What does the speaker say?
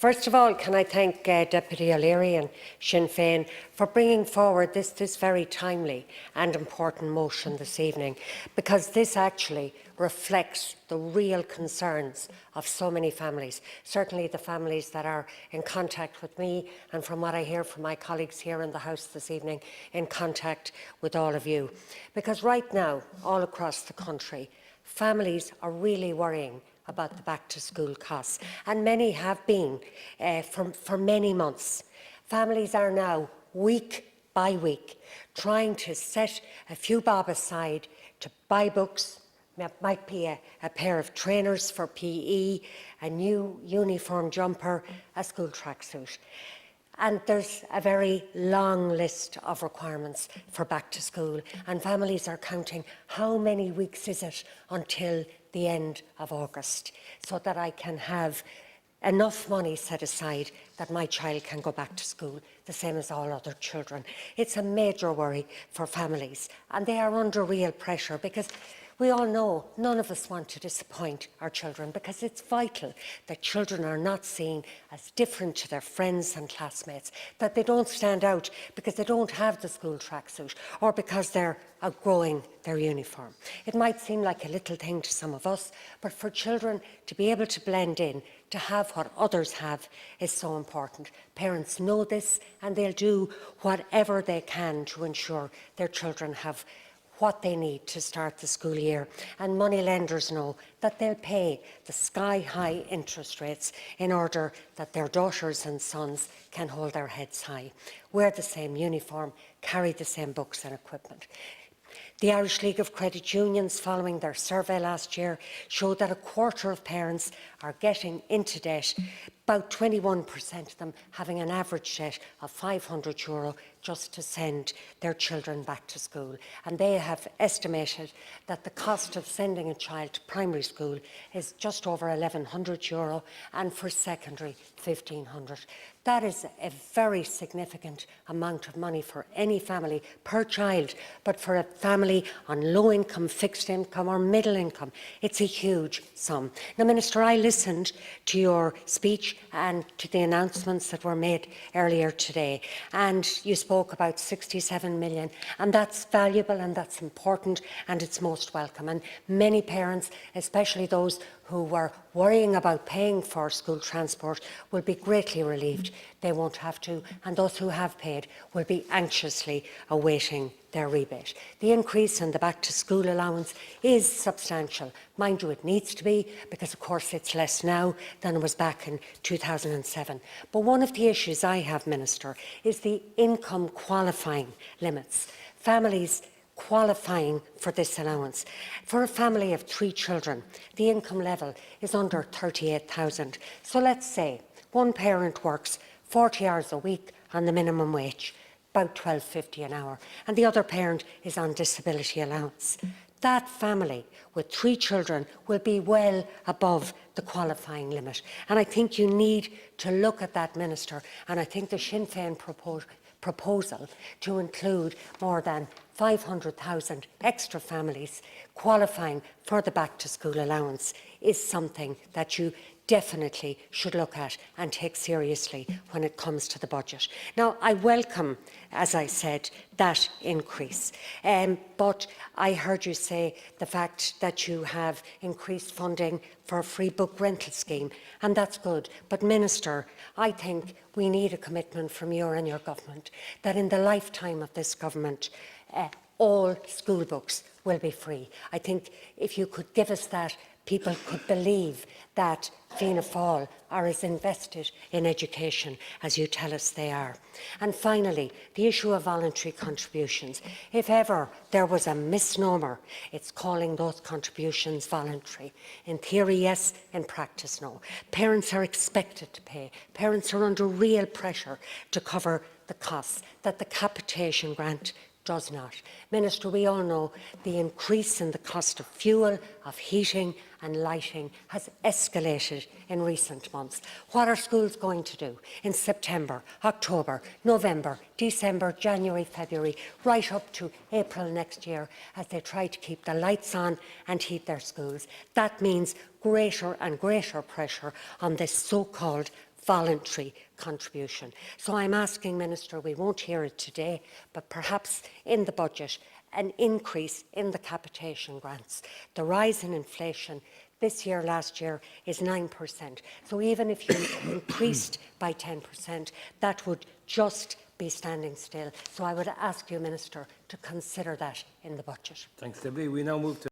First of all, can I thank Deputy O'Leary and Sinn Féin for bringing forward this very timely and important motion this evening, because this actually reflects the real concerns of so many families, certainly the families that are in contact with me, and from what I hear from my colleagues here in the House this evening, in contact with all of you. Because right now, all across the country, families are really worrying about the back-to-school costs, and many have been for many months. Families are now, week by week, trying to set a few bob aside to buy books. That might be a pair of trainers for PE, a new uniform jumper, a school tracksuit. And there's a very long list of requirements for back to school, and families are counting how many weeks is it until the end of August, so that I can have enough money set aside that my child can go back to school, the same as all other children. It's a major worry for families, and they are under real pressure, because we all know none of us want to disappoint our children, because it's vital that children are not seen as different to their friends and classmates, that they don't stand out because they don't have the school tracksuit or because they're outgrowing their uniform. It might seem like a little thing to some of us, but for children to be able to blend in, to have what others have, is so important. Parents know this, and they'll do whatever they can to ensure their children have what they need to start the school year. And moneylenders know that they'll pay the sky-high interest rates in order that their daughters and sons can hold their heads high, wear the same uniform, carry the same books and equipment. The Irish League of Credit Unions, following their survey last year, showed that a quarter of parents are getting into debt, about 21% of them having an average debt of €500 just to send their children back to school. And they have estimated that the cost of sending a child to primary school is just over €1,100, and for secondary, €1,500. That is a very significant amount of money for any family per child, but for a family on low income, fixed income or middle income, it's a huge sum. Now, Minister, I listened to your speech and to the announcements that were made earlier today, and you spoke about 67 million, and that's valuable and that's important and it's most welcome. And many parents, especially those who were worrying about paying for school transport, will be greatly relieved they won't have to, and those who have paid will be anxiously awaiting their rebate. The increase in the back-to-school allowance is substantial. Mind you, it needs to be, because of course it's less now than it was back in 2007. But one of the issues I have, Minister, is the income qualifying limits. Families qualifying for this allowance. For a family of 3 children, the income level is under 38,000. So let's say one parent works 40 hours a week on the minimum wage, about £12.50 an hour, and the other parent is on disability allowance. That family with 3 children will be well above the qualifying limit. And I think you need to look at that, Minister, and I think the Sinn Féin proposal to include more than 500,000 extra families qualifying for the back-to-school allowance is something that you definitely should look at and take seriously when it comes to the budget. Now, I welcome, as I said, that increase, but I heard you say the fact that you have increased funding for a free book rental scheme, and that's good. But, Minister, I think we need a commitment from you and your government that in the lifetime of this government, all school books will be free. I think if you could give us that, people could believe that Fianna Fáil are as invested in education as you tell us they are. And finally, the issue of voluntary contributions. If ever there was a misnomer, it's calling those contributions voluntary. In theory, yes. In practice, no. Parents are expected to pay. Parents are under real pressure to cover the costs that the capitation grant does not. Minister, we all know the increase in the cost of fuel, of heating and lighting has escalated in recent months. What are schools going to do in September, October, November, December, January, February, right up to April next year as they try to keep the lights on and heat their schools? That means greater and greater pressure on this so-called voluntary contribution. So I'm asking, Minister, we won't hear it today, but perhaps in the budget, an increase in the capitation grants. The rise in inflation this year, last year, is 9%. So even if you increased by 10%, that would just be standing still. So I would ask you, Minister, to consider that in the budget. Thanks, Debbie. We now move to